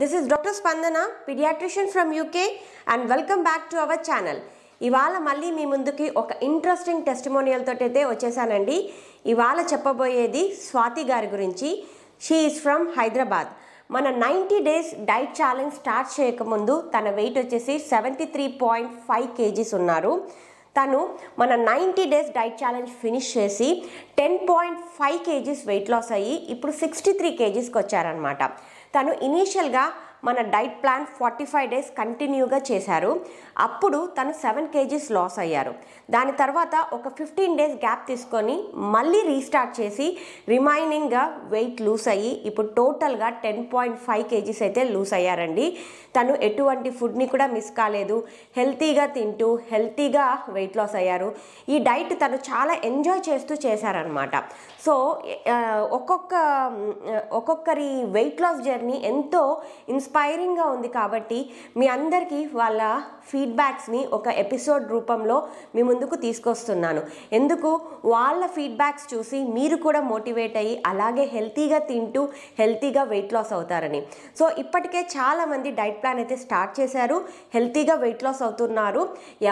This is Dr. Spandana, pediatrician from UK, and welcome back to our channel. ఇవాళ మళ్ళీ మీ ముందుకి ఒక interesting testimonial తోటైతే వచ్చేసానండి. ఇవాళ చెప్పబోయేది స్వాతి గారి గురించి. She is from Hyderabad. మన 90 డేస్ డైట్ ఛాలెంజ్ స్టార్ట్ చేయకముందు తన వెయిట్ వచ్చేసి 73.5 kgs ఉన్నారు. తను మన 90 డేస్ డైట్ ఛాలెంజ్ ఫినిష్ చేసి 10.5 kgs వెయిట్ లాస్ అయ్యి ఇప్పుడు 63 kgsకి వచ్చారనమాట. తను ఇనీషియల్గా మన డైట్ ప్లాన్ 45 డేస్ కంటిన్యూగా చేశారు. అప్పుడు తను 7 kgs లాస్ అయ్యారు. దాని తర్వాత ఒక 15 డేస్ గ్యాప్ తీసుకొని మళ్ళీ రీస్టార్ట్ చేసి రిమైనింగ్గా వెయిట్ లూస్ అయ్యి ఇప్పుడు టోటల్గా 10.5 kgs అయితే లూస్ అయ్యారండి. తను ఎటువంటి ఫుడ్ని కూడా మిస్ కాలేదు, హెల్తీగా తింటూ హెల్తీగా వెయిట్ లాస్ అయ్యారు. ఈ డైట్ తను చాలా ఎంజాయ్ చేస్తూ చేశారనమాట. సో ఒక్కొక్కరి వెయిట్ లాస్ జర్నీ ఎంతో ఇన్స్పైరింగ్గా ఉంది. కాబట్టి మీ అందరికీ వాళ్ళ ఫీడ్బ్యాక్స్ని ఒక ఎపిసోడ్ రూపంలో మీ ముందుకు తీసుకొస్తున్నాను. ఎందుకు వాళ్ళ ఫీడ్బ్యాక్స్ చూసి మీరు కూడా మోటివేట్ అయ్యి అలాగే హెల్తీగా తింటూ హెల్తీగా వెయిట్ లాస్ అవుతారని. సో ఇప్పటికే చాలామంది డైట్ ప్లాన్ అయితే స్టార్ట్ చేశారు, హెల్తీగా వెయిట్ లాస్ అవుతున్నారు.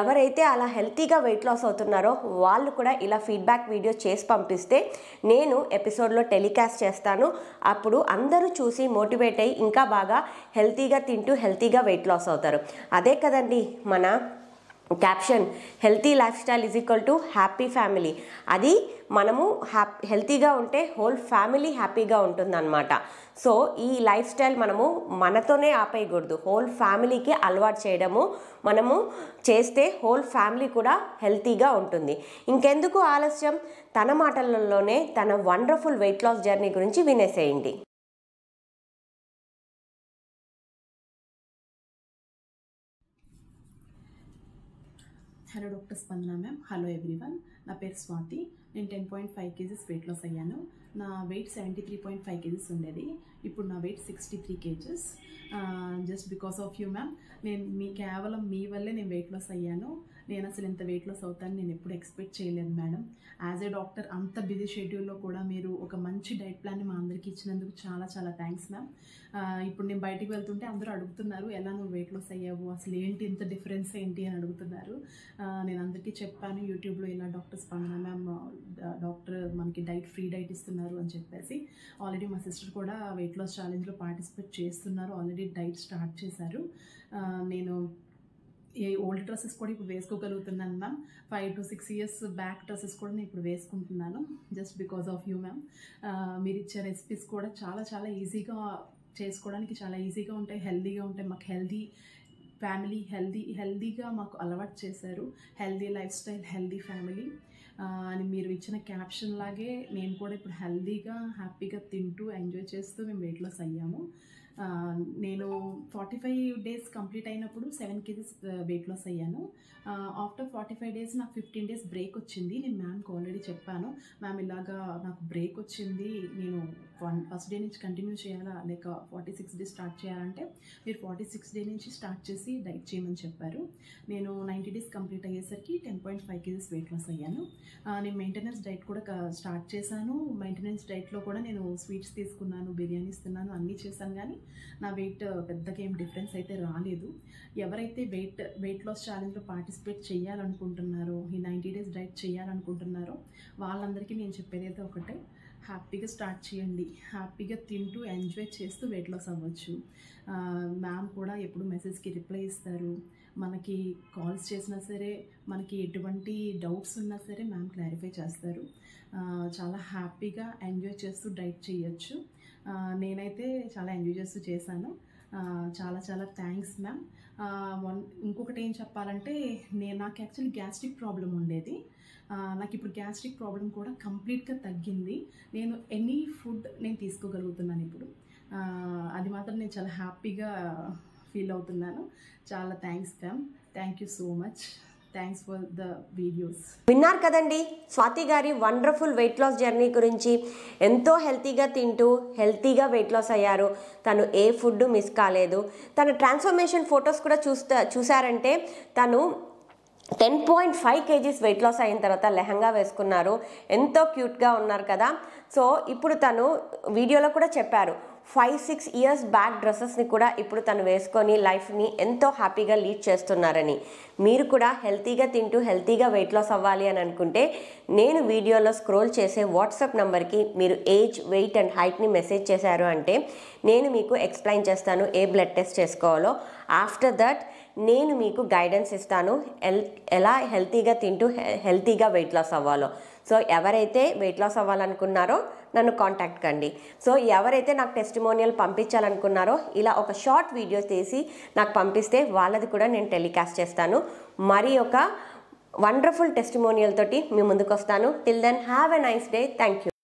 ఎవరైతే అలా హెల్తీగా వెయిట్ లాస్ అవుతున్నారో వాళ్ళు కూడా ఇలా ఫీడ్బ్యాక్ వీడియో చేసి పంపిస్తే నేను ఎపిసోడ్లో టెలికాస్ట్ చేస్తాను. అప్పుడు అందరూ చూసి మోటివేట్ అయ్యి ఇంకా బాగా హెల్తీగా తింటూ హెల్తీగా వెయిట్ లాస్ అవుతారు. అదే కదండి మన caption, healthy life style is equal to happy family. అది మనము హెల్తీగా ఉంటే హోల్ ఫ్యామిలీ హ్యాపీగా ఉంటుందన్నమాట. సో ఈ లైఫ్ స్టైల్ మనము మనతోనే ఆపేయకూడదు, హోల్ ఫ్యామిలీకి అలవాటు చేయడము మనము చేస్తే హోల్ ఫ్యామిలీ కూడా హెల్తీగా ఉంటుంది. ఇంకెందుకు ఆలస్యం, తన మాటలలోనే తన వండర్ఫుల్ వెయిట్ లాస్ జర్నీ గురించి వినేసేయండి. Hello doctor Spandana ma'am. Hello everyone. నా పేరు స్వాతి. నేను 10.5 kgs వెయిట్ లాస్ అయ్యాను. నా వెయిట్ 73.5 kgs ఉండేది. ఇప్పుడు నా weight 63 kgs. Just because of you ma'am. నేను కేవలం మీ వల్లే నేను వెయిట్ లాస్ అయ్యాను. నేను అసలు ఎంత వెయిట్ లాస్ అవుతాను నేను ఎప్పుడు ఎక్స్పెక్ట్ చేయలేదు మేడం. యాజ్ ఏ డాక్టర్ అంత బిజీ షెడ్యూల్లో కూడా మీరు ఒక మంచి డైట్ ప్లాన్ని మా అందరికీ ఇచ్చినందుకు చాలా చాలా థ్యాంక్స్ మ్యామ్. ఇప్పుడు నేను బయటికి వెళ్తుంటే అందరూ అడుగుతున్నారు, ఎలా నువ్వు వెయిట్ లాస్ అయ్యావు, అసలు ఏంటి ఇంత డిఫరెన్స్ ఏంటి అని అడుగుతున్నారు. నేను అందరికీ చెప్పాను యూట్యూబ్లో ఇలా డాక్టర్ స్పందన మ్యామ్ డాక్టర్ మనకి ఫ్రీ డైట్ ఇస్తున్నారు అని చెప్పేసి. ఆల్రెడీ మా సిస్టర్ కూడా వెయిట్ లాస్ ఛాలెంజ్లో పార్టిసిపేట్ చేస్తున్నారు, ఆల్రెడీ డైట్ స్టార్ట్ చేశారు. నేను ఏ ఓల్డ్ డ్రెస్సెస్ కూడా ఇప్పుడు వేసుకోగలుగుతున్నాను ma'am. 5 to 6 years back dresses కూడా నేను ఇప్పుడు వేసుకుంటున్నాను just because of you ma'am. మీరు ఇచ్చే రెసిపీస్ కూడా చాలా చాలా ఈజీగా చేసుకోవడానికి చాలా ఈజీగా ఉంటాయి, హెల్దీగా ఉంటాయి. మాకు హెల్దీ ఫ్యామిలీ హెల్దీగా మాకు అలవాటు చేశారు. Healthy life style healthy family అని మీరు ఇచ్చిన క్యాప్షన్ లాగే నేను కూడా ఇప్పుడు హెల్దీగా హ్యాపీగా తింటూ ఎంజాయ్ చేస్తూ మేము వెయిట్ లాస్ అయ్యాము. నేను 45 డేస్ కంప్లీట్ అయినప్పుడు 7 kgs వెయిట్ లాస్ అయ్యాను. ఆఫ్టర్ 45 డేస్ నాకు 15 డేస్ బ్రేక్ వచ్చింది. నేను మ్యామ్కి ఆల్రెడీ చెప్పాను, మ్యామ్ ఇలాగా నాకు బ్రేక్ వచ్చింది, నేను ఫస్ట్ డే నుంచి కంటిన్యూ చేయాలా లేక 46 డేస్ స్టార్ట్ చేయాలంటే మీరు 46 డే నుంచి స్టార్ట్ చేసి డైట్ చేయమని చెప్పారు. నేను 90 డేస్ కంప్లీట్ అయ్యేసరికి 10.5 kgs వెయిట్ లాస్ అయ్యాను. నేను మెయింటెనెన్స్ డైట్ కూడా స్టార్ట్ చేశాను. మెయింటెనెన్స్ డైట్లో కూడా నేను స్వీట్స్ తీసుకున్నాను, బిర్యానీస్ తిన్నాను, అన్నీ చేశాను. కానీ నా వెయిట్ పెద్దగా ఏం డిఫరెన్స్ అయితే రాలేదు. ఎవరైతే వెయిట్ లాస్ ఛాలెంజ్లో పార్టిసిపేట్ చేయాలనుకుంటున్నారో, ఈ 90 డేస్ డైట్ చేయాలనుకుంటున్నారో వాళ్ళందరికీ నేను చెప్పేది అయితే ఒకటే, హ్యాపీగా స్టార్ట్ చేయండి. హ్యాపీగా తింటూ ఎంజాయ్ చేస్తూ వెయిట్ లాస్ అవ్వచ్చు. మ్యామ్ కూడా ఎప్పుడు మెసేజ్కి రిప్లై ఇస్తారు. మనకి కాల్స్ చేసినా సరే, మనకి ఎటువంటి డౌట్స్ ఉన్నా సరే మ్యామ్ క్లారిఫై చేస్తారు. చాలా హ్యాపీగా ఎంజాయ్ చేస్తూ డైట్ చేయొచ్చు. నేనైతే చాలా ఎంజాయ్ చేస్తూ చేశాను. చాలా చాలా థ్యాంక్స్ మ్యామ్. ఇంకొకటి ఏం చెప్పాలంటే నాకు యాక్చువల్లీ గ్యాస్ట్రిక్ ప్రాబ్లం ఉండేది. నాకు ఇప్పుడు గ్యాస్ట్రిక్ ప్రాబ్లం కూడా కంప్లీట్గా తగ్గింది. నేను ఎనీ ఫుడ్ నేను తీసుకోగలుగుతున్నాను ఇప్పుడు. అది మాత్రం నేను చాలా హ్యాపీగా ఫీల్ అవుతున్నాను. చాలా thanks ma'am, thank you so much, thanks for the videos. విన్నారు కదండి స్వాతి గారి వండర్ఫుల్ వెయిట్ లాస్ జర్నీ గురించి. ఎంతో హెల్తీగా తింటూ హెల్తీగా వెయిట్ లాస్ అయ్యారు. తను ఏ ఫుడ్ మిస్ కాలేదు. తన ట్రాన్స్ఫర్మేషన్ ఫొటోస్ కూడా చూసారంటే తను 10.5 kgs వెయిట్ లాస్ అయిన తర్వాత లెహంగా వేసుకున్నారు. ఎంతో క్యూట్గా ఉన్నారు కదా. సో ఇప్పుడు తను వీడియోలో కూడా చెప్పారు 5-6 years బ్యాక్ డ్రెస్సెస్ని కూడా ఇప్పుడు తను వేసుకొని లైఫ్ని ఎంతో హ్యాపీగా లీడ్ చేస్తున్నారని. మీరు కూడా హెల్తీగా తింటూ హెల్తీగా వెయిట్ లాస్ అవ్వాలి అని అనుకుంటే నేను వీడియోలో స్క్రోల్ చేసే వాట్సాప్ నెంబర్కి మీరు ఏజ్, వెయిట్ అండ్ హైట్ని మెసేజ్ చేశారు అంటే నేను మీకు ఎక్స్ప్లెయిన్ చేస్తాను ఏ బ్లడ్ టెస్ట్ చేసుకోవాలో. ఆఫ్టర్ దట్ నేను మీకు గైడెన్స్ ఇస్తాను ఎలా హెల్తీగా తింటూ హెల్తీగా వెయిట్ లాస్ అవ్వాలో. సో ఎవరైతే వెయిట్ లాస్ అవ్వాలనుకున్నారో నన్ను కాంటాక్ట్ కండి. సో ఎవరైతే నాకు టెస్టిమోనియల్ పంపించాలనుకున్నారో ఇలా ఒక షార్ట్ వీడియో తీసి నాకు పంపిస్తే వాళ్ళది కూడా నేను టెలికాస్ట్ చేస్తాను. మరి ఒక వండర్ఫుల్ టెస్టిమోనియల్ తోటి మీ ముందుకు వస్తాను. Till then have a nice day. Thank you.